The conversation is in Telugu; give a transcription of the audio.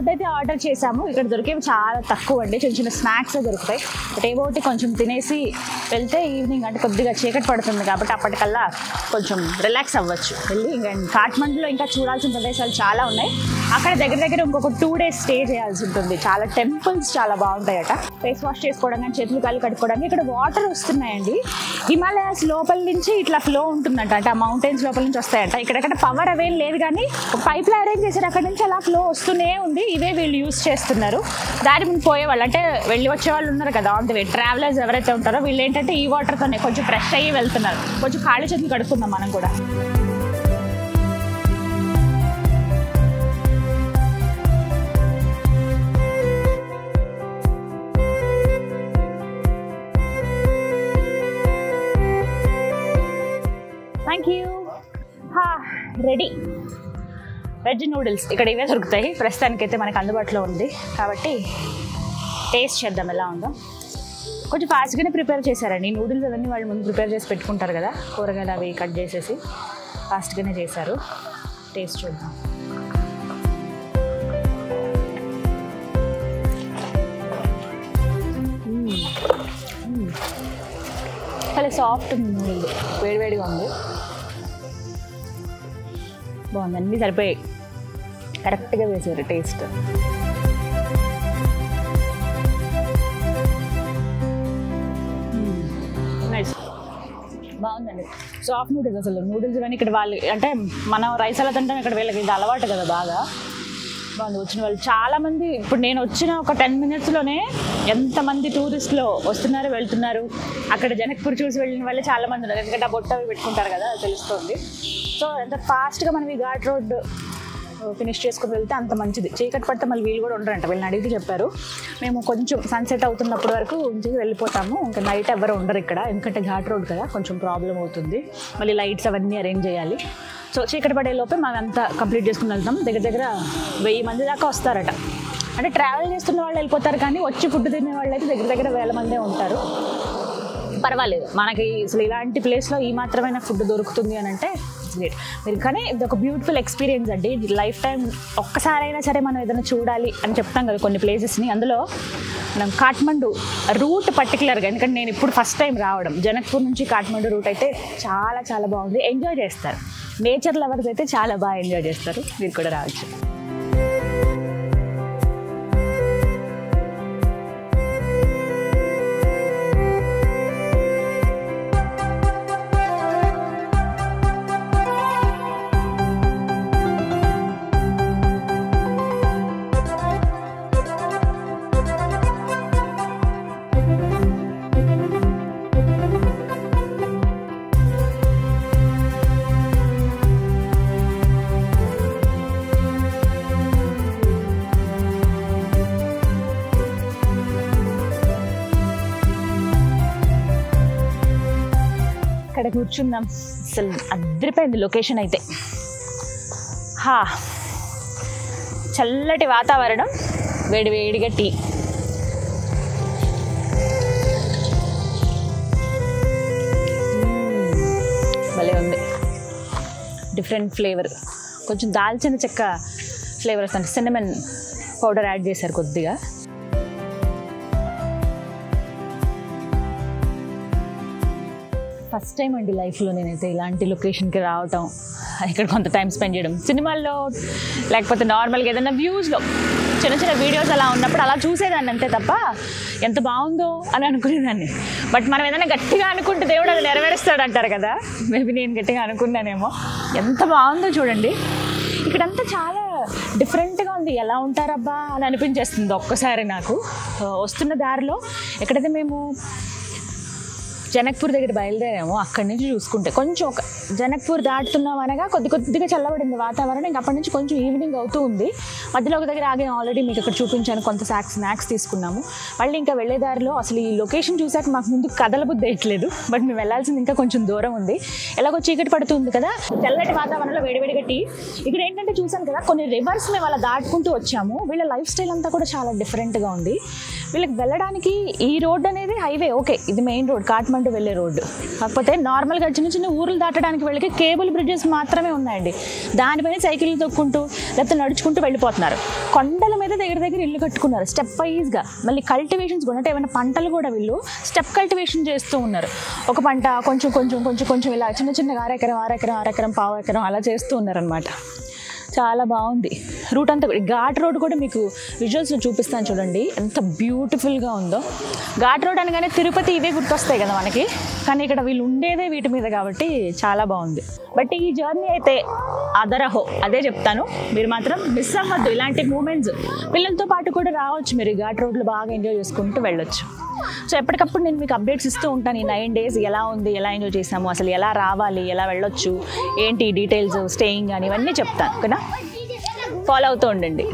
ఫుడ్ అయితే ఆర్డర్ చేసాము. ఇక్కడ దొరికేవి చాలా తక్కువ అండి, చిన్న చిన్న స్నాక్స్ దొరుకుతాయి. బట్ ఏవో ఒకటి కొంచెం తినేసి వెళ్తే ఈవినింగ్ అంటే కొద్దిగా చీకటి పడుతుంది కాబట్టి అప్పటికల్లా కొంచెం రిలాక్స్ అవ్వచ్చు వెళ్ళి. ఇంకా కాఠ్మండూలో ఇంకా చూడాల్సిన ప్రదేశాలు చాలా ఉన్నాయి. అక్కడ దగ్గర దగ్గర ఇంకొక 2 days స్టే చేయాల్సి ఉంటుంది. చాలా టెంపుల్స్ చాలా బాగుంటాయట. ఫేస్ వాష్ చేసుకోవడం కానీ చేతులు కాళ్ళు కట్టుకోవడానికి ఇక్కడ వాటర్ వస్తున్నాయండి. హిమాలయాస్ లోపల నుంచి ఇట్లా ఫ్లో ఉంటుందంట, అంటే ఆ మౌంటైన్స్ లోపల నుంచి వస్తాయంట. ఇక్కడెక్కడ పవర్ అవేం లేదు కానీ ఒక పైప్ లో అరేంజ్ చేశారు, అక్కడ నుంచి అలా ఫ్లో వస్తూనే ఉంది. ఇవే వీళ్ళు యూజ్ చేస్తున్నారు. దారి ముందు పోయేవాళ్ళు అంటే వెళ్ళి వచ్చే వాళ్ళు ఉన్నారు కదా ఆన్ ది వే, ట్రావెలర్స్ ఎవరైతే ఉంటారో వీళ్ళు ఏంటంటే ఈ వాటర్తోనే కొంచెం ఫ్రెష్ అయ్యి వెళ్తున్నారు. కొంచెం కాళ్ళు చేతులు కడుక్కుందాం మనం కూడా. Thank you. Ready veg noodles ఇక్కడ ఇవే దొరుకుతాయి ప్రస్తుతానికైతే మనకు అందుబాటులో ఉంది కాబట్టి టేస్ట్ చేద్దాం ఎలా ఉందో. కొంచెం ఫాస్ట్గానే ప్రిపేర్ చేశారండి. నూడిల్స్ అవన్నీ వాళ్ళు ముందు ప్రిపేర్ చేసి పెట్టుకుంటారు కదా, కూరగాయలు అవి కట్ చేసేసి ఫాస్ట్గానే చేశారు. టేస్ట్ చూద్దాం. చాలా సాఫ్ట్ ఉంది నూడిల్, వేడివేడిగా ఉంది, బాగుంది. అన్నీ సరిపోయాయి, కరెక్ట్గా వేసారు టేస్ట్. నైస్, బాగుందండి. Soft noodles. అసలు నూడిల్స్ కానీ ఇక్కడ వాళ్ళు అంటే మనం రైస్ అలా తింటాం, ఇక్కడ వీళ్ళకి ఇది అలవాటు కదా బాగా. బాగుంది. వచ్చిన వాళ్ళు చాలామంది, ఇప్పుడు నేను వచ్చిన ఒక 10 minutesలోనే ఎంతమంది టూరిస్టులు వస్తున్నారు వెళ్తున్నారు. అక్కడ జనక్పూర్ చూసి వెళ్ళిన వాళ్ళే చాలామంది ఉన్నారు, ఎందుకంటే ఆ బొట్ట అవి పెట్టుకుంటారు కదా, అది తెలుస్తుంది. సో ఎంత ఫాస్ట్గా మనం ఈ ఘాట్ రోడ్ ఫినిష్ చేసుకుని వెళ్తే అంత మంచిది. చీకటి పడితే మళ్ళీ వీళ్ళు కూడా ఉండరంట, వీళ్ళని అడిగితే చెప్పారు. మేము కొంచెం సన్సెట్ అవుతున్నప్పటి వరకు ఉంచి వెళ్ళిపోతాము, ఇంకా నైట్ ఎవరు ఉండరు ఇక్కడ, ఎందుకంటే ఘాట్ రోడ్ కదా కొంచెం ప్రాబ్లం అవుతుంది. మళ్ళీ లైట్స్ అవన్నీ అరేంజ్ చేయాలి. సో చీకటి పడే లోపే మనం అంతా కంప్లీట్ చేసుకుని వెళ్తాం. దగ్గర దగ్గర 1000 మంది దాకా వస్తారట. అంటే ట్రావెల్ చేస్తున్న వాళ్ళు వెళ్ళిపోతారు కానీ వచ్చి ఫుడ్ తినే వాళ్ళు అయితే దగ్గర దగ్గర 1000 మందే ఉంటారు. పర్వాలేదు, మనకి అసలు ఇలాంటి ప్లేస్లో ఈ మాత్రమైన ఫుడ్ దొరుకుతుంది అని అంటే గ్రేట్. మీరు కానీ ఇది ఒక బ్యూటిఫుల్ ఎక్స్పీరియన్స్ అండి. లైఫ్ టైం ఒక్కసారైనా సరే మనం ఏదైనా చూడాలి అని చెప్తాం కదా కొన్ని ప్లేసెస్ని, అందులో మనం కాఠ్మండూ రూట్ పర్టికులర్గా, ఎందుకంటే నేను ఇప్పుడు ఫస్ట్ టైం రావడం, జనక్పూర్ నుంచి కాఠ్మండూ రూట్ అయితే చాలా చాలా బాగుంది. ఎంజాయ్ చేస్తారు, నేచర్ లవర్స్ అయితే చాలా బాగా ఎంజాయ్ చేస్తారు. మీరు కూడా రావచ్చు. ఇక్కడ కూర్చుందాం. అసలు అదిరిపోయింది లొకేషన్ అయితే. చల్లటి వాతావరణం, వేడి వేడిగా టీ. భలే ఉంది, డిఫరెంట్ ఫ్లేవర్. కొంచెం దాల్చిన చెక్క ఫ్లేవర్ వస్తుంది, సిన్నమన్ పౌడర్ యాడ్ చేశారు కొద్దిగా. ఫస్ట్ టైం అండి లైఫ్లో నేనైతే ఇలాంటి లొకేషన్కి రావటం, ఇక్కడ కొంత టైం స్పెండ్ చేయడం. సినిమాల్లో లేకపోతే నార్మల్గా ఏదైనా వ్యూస్లో చిన్న చిన్న వీడియోస్ అలా ఉన్నప్పుడు అలా చూసేదాన్ని అంతే తప్ప ఎంత బాగుందో అని అనుకునేదాన్ని. బట్ మనం ఏదైనా గట్టిగా అనుకుంటే దేవుడు అది నెరవేరుస్తాడు అంటారు కదా, మేబీ నేను గట్టిగా అనుకున్నానేమో. ఎంత బాగుందో చూడండి, ఇక్కడంతా చాలా డిఫరెంట్గా ఉంది. ఎలా ఉంటారబ్బా అని అనిపించేస్తుంది ఒక్కసారి నాకు. వస్తున్న దారిలో ఎక్కడైతే మేము జనక్పూర్ దగ్గర బయలుదేరాము, అక్కడి నుంచి చూసుకుంటే కొంచెం ఒక జనక్పూర్ దాటుతున్నాం అనగా కొద్దిగా చల్లబడింది వాతావరణం. ఇంకా అప్పటి నుంచి కొంచెం ఈవినింగ్ అవుతూ ఉంది. మధ్యలో ఒక దగ్గర ఆగి ఆల్రెడీ మీకు ఇక్కడ చూపించాను, కొంత స్నాక్స్ తీసుకున్నాము. మళ్ళీ ఇంకా వెళ్ళే దారిలో అసలు ఈ లొకేషన్ చూసాక మాకు ముందు కదలబుద్ధి వేయట్లేదు, బట్ మేము వెళ్ళాల్సింది ఇంకా కొంచెం దూరం ఉంది. ఎలాగో చీకటి పడుతుంది కదా, చల్లటి వాతావరణంలో వేడివేడిగా టీ. ఇక్కడ ఏంటంటే చూసాను కదా కొన్ని రివర్స్ మేము అలా దాటుకుంటూ వచ్చాము. వీళ్ళ లైఫ్ స్టైల్ అంతా కూడా చాలా డిఫరెంట్గా ఉంది. వీళ్ళకి వెళ్ళడానికి ఈ రోడ్ అనేది హైవే, ఓకే ఇది మెయిన్ రోడ్, కాఠ్మండు వెళ్ళే రోడ్డు. కాకపోతే నార్మల్గా చిన్న చిన్న ఊర్లు దాటడానికి వీళ్ళకి కేబుల్ బ్రిడ్జెస్ మాత్రమే ఉన్నాయండి. దానిపైన సైకిల్ తొక్కుంటూ లేకపోతే నడుచుకుంటూ వెళ్ళిపోతున్నారు. కొండల మీద దగ్గర దగ్గర ఇల్లు కట్టుకున్నారు స్టెప్ వైజ్గా. మళ్ళీ కల్టివేషన్స్ కూడా, అంటే ఏమైనా పంటలు కూడా వీళ్ళు స్టెప్ కల్టివేషన్ చేస్తూ ఉన్నారు. ఒక పంట కొంచెం కొంచెం కొంచెం కొంచెం ఇలా చిన్న చిన్నగా అరెకరం పావు ఎకరం అలా చేస్తూ ఉన్నారనమాట. చాలా బాగుంది రూట్ అంతా. ఘాట్ రోడ్ కూడా మీకు విజువల్స్లో చూపిస్తాను చూడండి ఎంత బ్యూటిఫుల్గా ఉందో. ఘాట్ రోడ్ అనగానే తిరుపతి ఇవే గుర్తొస్తాయి కదా మనకి, కానీ ఇక్కడ వీళ్ళు ఉండేదే వీటి మీద కాబట్టి చాలా బాగుంది. బట్ ఈ జర్నీ అయితే అదరహో, అదే చెప్తాను. మీరు మాత్రం మిస్ అవ్వద్దు ఇలాంటి మూమెంట్స్. పిల్లలతో పాటు కూడా రావచ్చు, మీరు ఘాట్ రోడ్లు బాగా ఎంజాయ్ చేసుకుంటూ వెళ్ళొచ్చు. సో ఎప్పటికప్పుడు నేను మీకు అప్డేట్స్ ఇస్తూ ఉంటాను. ఈ 9 days ఎలా ఉంది, ఎలా ఎంజాయ్ చేసాము, అసలు ఎలా రావాలి, ఎలా వెళ్ళొచ్చు, ఏంటి డీటెయిల్స్, స్టేయింగ్ అని ఇవన్నీ చెప్తాను కదా. ఫాలో అవుతూ ఉండండి.